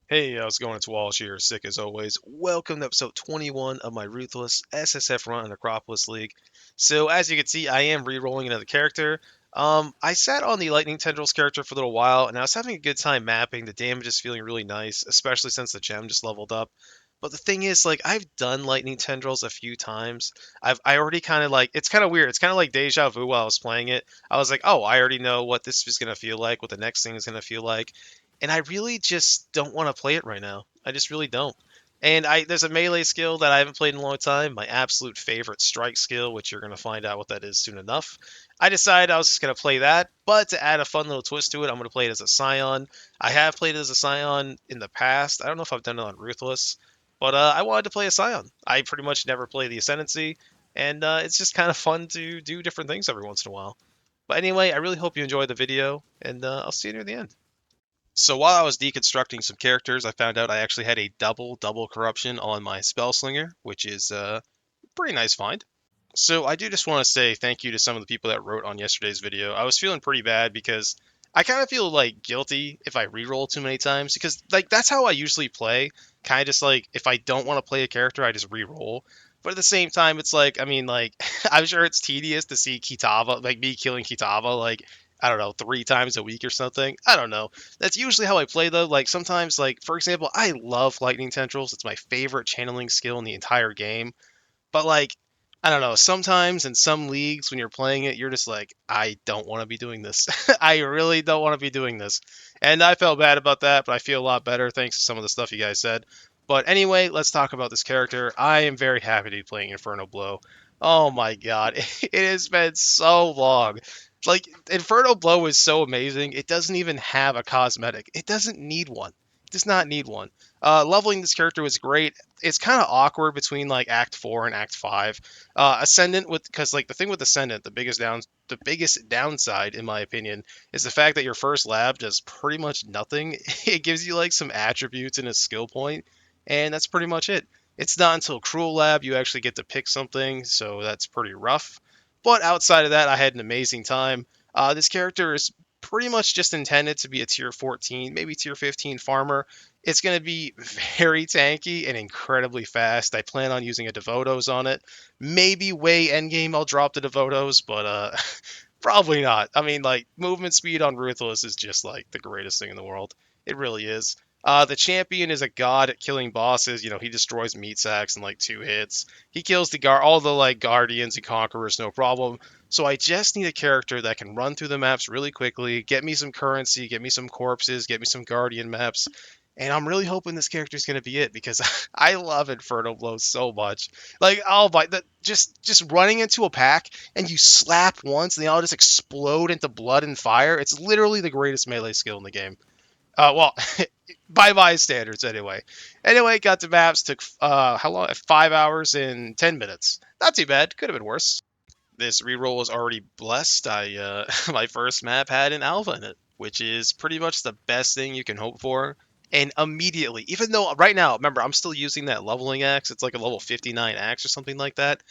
Hey, how's it going? It's Walsh here, sick as always. Welcome to episode 21 of my Ruthless SSFRN Acropolis League. So, as you can see, I am re-rolling another character. I sat on the Lightning Tendrils character for a little while, and I was having a good time mapping. The damage is feeling really nice, especially since the gem just leveled up. But the thing is, like, I've done Lightning Tendrils a few times. I already kind of like, it's kind of weird. It's kind of like deja vu while I was playing it. I was like, oh, I already know what this is going to feel like, what the next thing is going to feel like, and I really just don't want to play it right now. I just really don't. And there's a melee skill that I haven't played in a long time, my absolute favorite strike skill, which you're going to find out what that is soon enough. I decided I was just going to play that, but to add a fun little twist to it, I'm going to play it as a Scion. I have played it as a Scion in the past. I don't know if I've done it on Ruthless, but I wanted to play a Scion. I pretty much never play the Ascendancy, and it's just kind of fun to do different things every once in a while. But anyway, I really hope you enjoyed the video, and I'll see you near the end. So while I was deconstructing some characters, I found out I actually had a double corruption on my spellslinger, which is a pretty nice find. So I do just want to say thank you to some of the people that wrote on yesterday's video. I was feeling pretty bad because I kind of feel like guilty if I reroll too many times because like that's how I usually play. Kind of just like if I don't want to play a character, I just reroll. But at the same time, it's like I mean like I'm sure it's tedious to see Kitava like me killing Kitava like I don't know 3 times a week or something. I don't know. That's usually how I play though. Like sometimes like for example, I love lightning tendrils. It's my favorite channeling skill in the entire game. But like, I don't know. Sometimes in some leagues when you're playing it, you're just like, I don't want to be doing this. I really don't want to be doing this. And I felt bad about that, but I feel a lot better thanks to some of the stuff you guys said. But anyway, let's talk about this character. I am very happy to be playing Inferno Blow. Oh my god, it has been so long. Like Inferno Blow is so amazing. It doesn't even have a cosmetic. It doesn't need one. It does not need one. Leveling this character was great. It's kind of awkward between like Act 4 and Act 5. Ascendant with because like the thing with Ascendant, the biggest downside in my opinion is the fact that your first lab does pretty much nothing. It gives you like some attributes and a skill point, and that's pretty much it. It's not until Cruel Lab you actually get to pick something, so that's pretty rough. But outside of that, I had an amazing time. This character is pretty much just intended to be a tier 14, maybe tier 15 farmer. It's going to be very tanky and incredibly fast. I plan on using a Devotos on it. Maybe way endgame I'll drop the Devotos, but probably not. I mean, like, movement speed on Ruthless is just, like, the greatest thing in the world. It really is. The champion is a god at killing bosses. You know, he destroys meat sacks in, like, 2 hits. He kills all the, like, guardians and conquerors, no problem. So I just need a character that can run through the maps really quickly, get me some currency, get me some corpses, get me some guardian maps, and I'm really hoping this character is going to be it because I love Inferno Blow so much. Like, oh my, just running into a pack and you slap once and they all just explode into blood and fire. It's literally the greatest melee skill in the game. Well, by my standards anyway. Anyway, got to maps, took how long? 5 hours and 10 minutes. Not too bad. Could have been worse. This reroll was already blessed. I my first map had an alpha in it, which is pretty much the best thing you can hope for. And immediately, even though right now, remember, I'm still using that leveling axe. It's like a level 59 axe or something like that.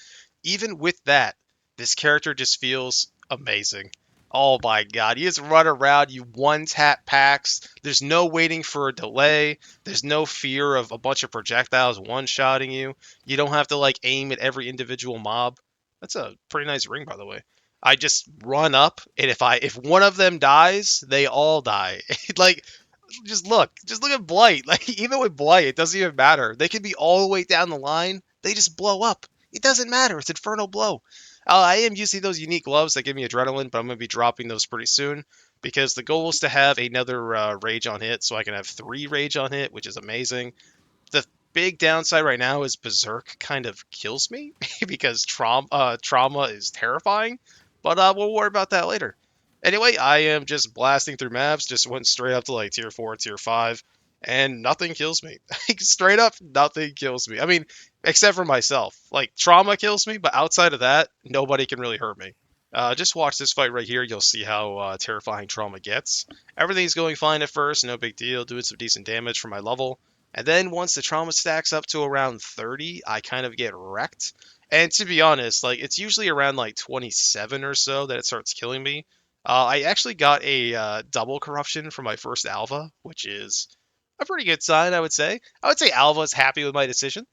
Even with that, this character just feels amazing. Oh my god, you just run around, you one tap packs. There's no waiting for a delay. There's no fear of a bunch of projectiles one shotting you. You don't have to like aim at every individual mob. That's a pretty nice ring, by the way. I just run up, and if one of them dies, they all die. Like, just look at Blight. Like, even with Blight, it doesn't even matter. They can be all the way down the line. They just blow up. It doesn't matter. It's Inferno Blow. I am using those unique gloves that give me adrenaline, but I'm going to be dropping those pretty soon because the goal is to have another rage on hit, so I can have 3 rage on hit, which is amazing. The big downside right now is Berserk kind of kills me because trauma is terrifying, but we'll worry about that later. Anyway, I am just blasting through maps, just went straight up to like tier 4, tier 5, and nothing kills me. Straight up, nothing kills me. I mean, except for myself. Like, trauma kills me, but outside of that, nobody can really hurt me. Just watch this fight right here. You'll see how terrifying trauma gets. Everything's going fine at first, no big deal, doing some decent damage for my level. And then once the trauma stacks up to around 30, I kind of get wrecked. And to be honest, like it's usually around like 27 or so that it starts killing me. I actually got a double corruption for my first alpha, which is A pretty good sign, I would say. I would say Alva's happy with my decision,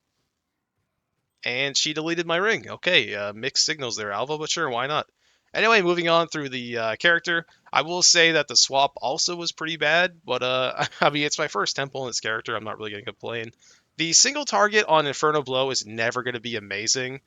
and she deleted my ring. Okay, mixed signals there, Alva, but sure, why not? Anyway, moving on through the character, I will say that the swap also was pretty bad, but I mean, it's my first temple in this character. I'm not really going to complain. The single target on Inferno Blow is never going to be amazing,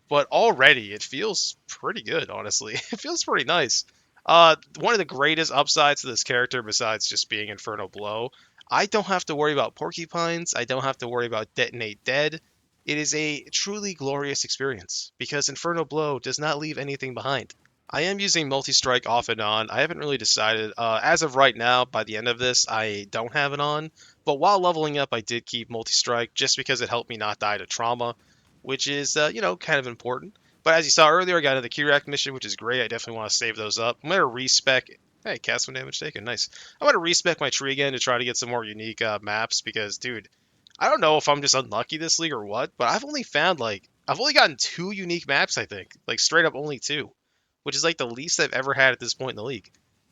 but already it feels pretty good, honestly. It feels pretty nice. One of the greatest upsides to this character, besides just being Inferno Blow, I don't have to worry about Porcupines. I don't have to worry about Detonate Dead. It is a truly glorious experience because Inferno Blow does not leave anything behind. I am using multi-strike off and on. I haven't really decided. As of right now, by the end of this, I don't have it on. But while leveling up, I did keep multi-strike just because it helped me not die to trauma, which is, kind of important. But as you saw earlier, I got into the Kirak mission, which is great. I definitely want to save those up. I'm going to respec. Hey, cast some damage taken. Nice. I'm going to respec my tree again to try to get some more unique maps because, dude, I don't know if I'm just unlucky this league or what, but I've only gotten two unique maps, I think. Like, straight up only two, which is like the least I've ever had at this point in the league.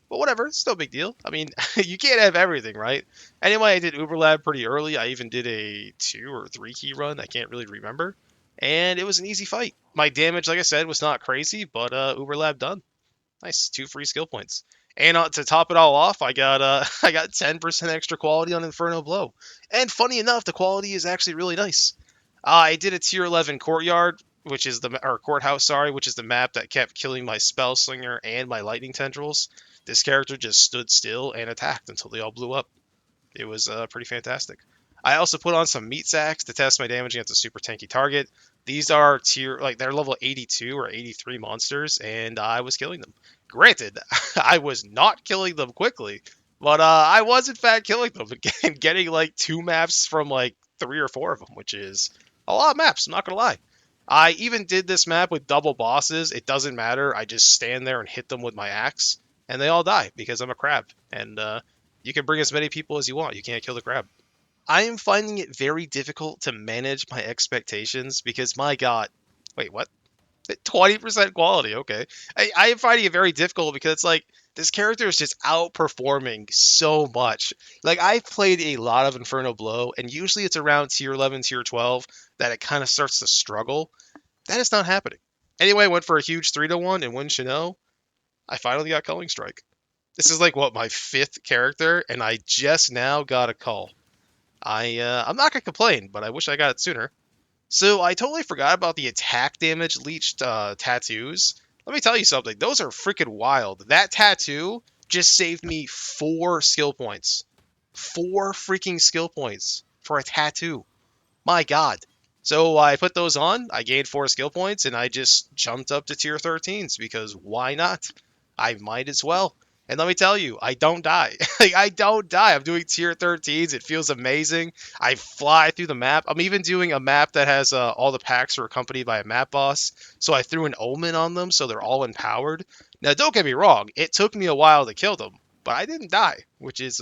But whatever, it's no big deal. I mean, you can't have everything, right? Anyway, I did Uberlab pretty early. I even did a 2 or 3 key run. I can't really remember. And it was an easy fight. My damage, like I said, was not crazy, but Uberlab done. Nice, 2 free skill points. And to top it all off, I got I got 10% extra quality on Inferno Blow. And funny enough, the quality is actually really nice. I did a tier 11 courtyard, which is the or courthouse, sorry, which is the map that kept killing my spellslinger and my lightning tendrils. This character just stood still and attacked until they all blew up. It was pretty fantastic. I also put on some meat sacks to test my damage against a super tanky target. These are they're level 82 or 83 monsters, and I was killing them. Granted, I was not killing them quickly, but I was in fact killing them and getting like 2 maps from like 3 or 4 of them, which is a lot of maps. I'm not gonna lie. I even did this map with double bosses. It doesn't matter. I just stand there and hit them with my axe, and they all die because I'm a crab. And you can bring as many people as you want. You can't kill the crab. I am finding it very difficult to manage my expectations because, my God, wait, what? 20% quality, okay. I am finding it very difficult because it's like this character is just outperforming so much. Like, I've played a lot of Inferno Blow, and usually it's around tier 11, tier 12 that it kind of starts to struggle. That is not happening. Anyway, I went for a huge 3-1, and wouldn't you know, I finally got Culling Strike. This is like, what, my 5th character, and I just now got a call. I'm not gonna complain, but I wish I got it sooner. So I totally forgot about the attack damage leached tattoos. Let me tell you something; those are freaking wild. That tattoo just saved me 4 skill points. 4 freaking skill points for a tattoo. My God. So I put those on. I gained 4 skill points, and I just jumped up to tier 13s because why not? I might as well. And let me tell you, I don't die. Like, I don't die. I'm doing tier 13s. It feels amazing. I fly through the map. I'm even doing a map that has all the packs are accompanied by a map boss. So I threw an omen on them, so they're all empowered. Now, don't get me wrong. It took me a while to kill them, but I didn't die, which is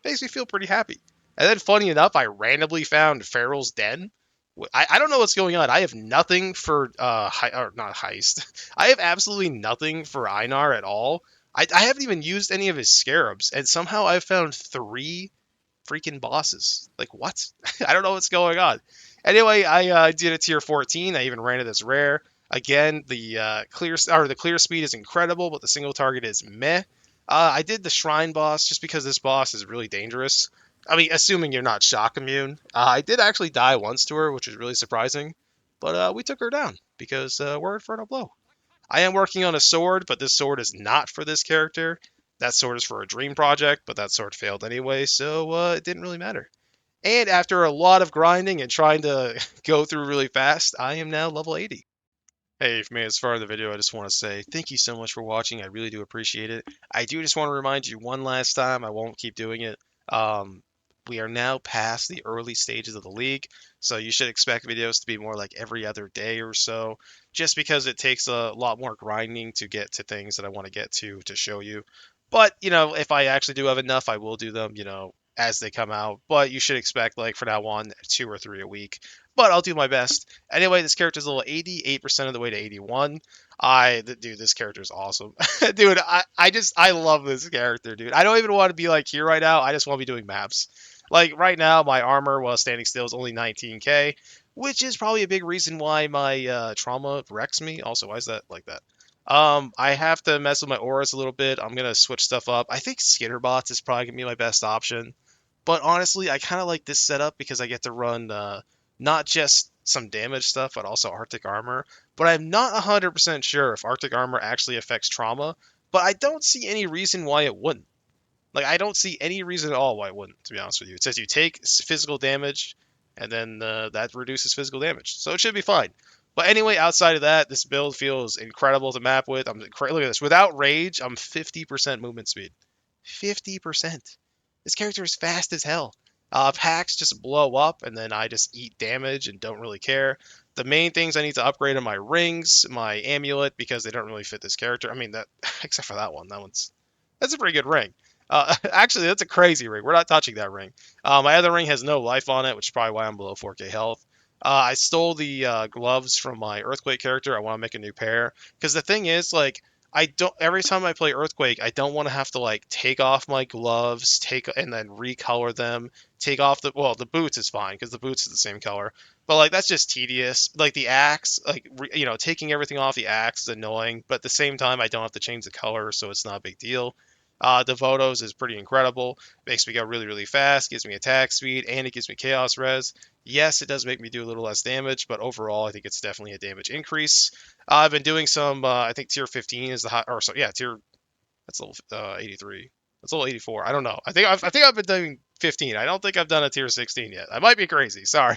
makes me feel pretty happy. And then, funny enough, I randomly found Farrell's Den. I don't know what's going on. I have nothing for or not heist. I have absolutely nothing for Einar at all. I haven't even used any of his scarabs, and somehow I've found 3 freaking bosses. Like, what? I don't know what's going on. Anyway, I did a tier 14. I even ran it as rare. Again, the clear speed is incredible, but the single target is meh. I did the shrine boss just because this boss is really dangerous. I mean, assuming you're not shock immune. I did actually die once to her, which was really surprising, but we took her down because we're Inferno Blow. I am working on a sword, but this sword is not for this character. That sword is for a dream project, but that sword failed anyway, so it didn't really matter. And after a lot of grinding and trying to go through really fast, I am now level 80. Hey, if you made it this far in the video, I just want to say thank you so much for watching. I really do appreciate it. I do just want to remind you one last time, I won't keep doing it. Um, we are now past the early stages of the league, so you should expect videos to be more like every other day or so, just because it takes a lot more grinding to get to things that I want to get to show you. But, if I actually do have enough, I will do them, as they come out. But you should expect, like, from now on, 2 or 3 a week. But I'll do my best. Anyway, this character's level 88% of the way to 81. Dude, this character is awesome. Dude, I love this character, dude. I don't even want to be like here right now. I just want to be doing maps. Like right now, my armor while standing still is only 19k, which is probably a big reason why my trauma wrecks me. Also, why is that like that? I have to mess with my auras a little bit. I'm gonna switch stuff up. I think Skitterbots is probably gonna be my best option. But honestly, I kind of like this setup because I get to run not just some damage stuff, but also Arctic armor. But I'm not 100% sure if Arctic armor actually affects trauma. But I don't see any reason why it wouldn't. Like I don't see any reason at all why it wouldn't. To be honest with you, it says you take physical damage, and then that reduces physical damage, so it should be fine. But anyway, outside of that, this build feels incredible to map with. Look at this. Without rage, I'm 50% movement speed. 50%. This character is fast as hell. Hacks just blow up, and then I just eat damage and don't really care. The main things I need to upgrade are my rings, my amulet, because they don't really fit this character. I mean, that except for that one. That's a pretty good ring. Actually, that's a crazy ring. We're not touching that ring. My other ring has no life on it, which is probably why I'm below 4k health. I stole the gloves from my Earthquake character. I want to make a new pair. Because the thing is, like, I don't. Every time I play Earthquake, I don't want to have to like take off my gloves, take and then recolor them. Take off the boots is fine because the boots is the same color. But like that's just tedious. Like the axe, like taking everything off the axe is annoying. But at the same time, I don't have to change the color, so it's not a big deal. Devotos is pretty incredible. Makes me go really, really fast, gives me attack speed, and it gives me chaos res. Yes, it does make me do a little less damage, but overall, I think it's definitely a damage increase. I've been doing some, I think tier 15 is the high, or so yeah, that's level 83. That's level 84. I don't know. I think I've been doing 15. I don't think I've done a tier 16 yet. I might be crazy. Sorry.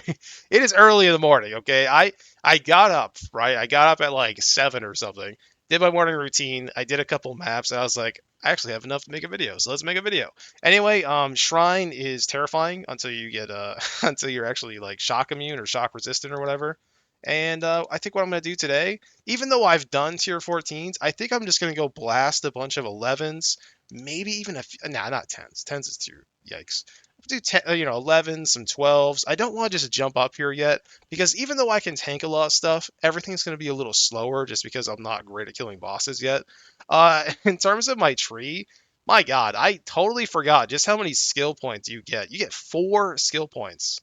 It is early in the morning. Okay. I got up right. I got up at like 7 or something. Did my morning routine. I did a couple maps. And I was like, I actually have enough to make a video. So let's make a video. Anyway, Shrine is terrifying until you get until you're actually like shock immune or shock resistant or whatever. And I think what I'm gonna do today, even though I've done tier 14s, I think I'm just going to go blast a bunch of 11s, maybe even nah, not 10s. 10s is too, yikes. Do 10, 11s, some 12s. I don't want to just jump up here yet because even though I can tank a lot of stuff, everything's going to be a little slower just because I'm not great at killing bosses yet. In terms of my tree, my God, I totally forgot just how many skill points you get. You get 4 skill points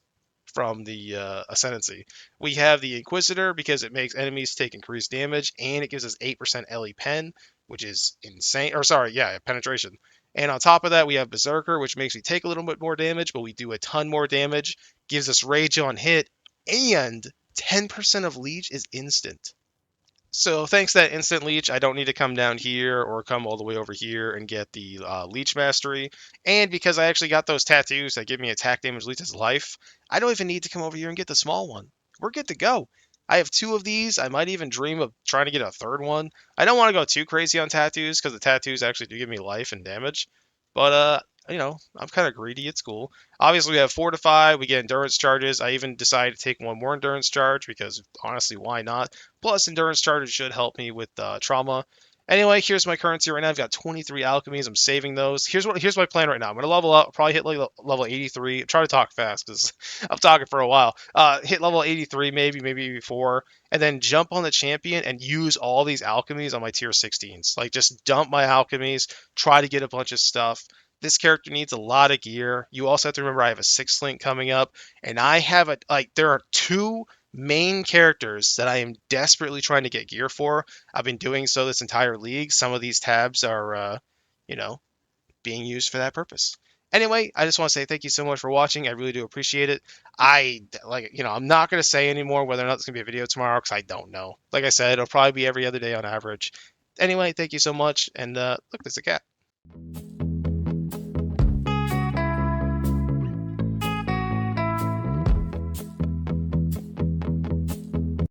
from the Ascendancy. We have the Inquisitor because it makes enemies take increased damage, and it gives us 8% LE Pen, which is insane. Or sorry, yeah, penetration. And on top of that, we have Berserker, which makes me take a little bit more damage, but we do a ton more damage. Gives us Rage on hit, and 10% of Leech is instant. So thanks to that instant leech, I don't need to come down here or come all the way over here and get the leech mastery. And because I actually got those tattoos that give me attack damage, leech as life, I don't even need to come over here and get the small one. We're good to go. I have 2 of these. I might even dream of trying to get a third one. I don't want to go too crazy on tattoos because the tattoos actually do give me life and damage. But I'm kind of greedy. It's cool. Obviously, we have Fortify. We get endurance charges. I even decided to take one more endurance charge because honestly, why not? Plus, endurance charges should help me with trauma. Anyway, here's my currency right now. I've got 23 alchemies. I'm saving those. Here's my plan right now. I'm gonna level up. Probably hit like level 83. Try to talk fast because I'm talking for a while. Hit level 83, maybe 84, and then jump on the champion and use all these alchemies on my tier 16s. Like just dump my alchemies. Try to get a bunch of stuff. This character needs a lot of gear. You also have to remember I have a 6th link coming up, and I have there are 2 main characters that I am desperately trying to get gear for. I've been doing so this entire league. Some of these tabs are, you know, being used for that purpose. Anyway, I just want to say thank you so much for watching. I really do appreciate it. I'm not going to say anymore whether or not it's going to be a video tomorrow because I don't know. Like I said, it'll probably be every other day on average. Anyway, thank you so much. And look, there's a cat.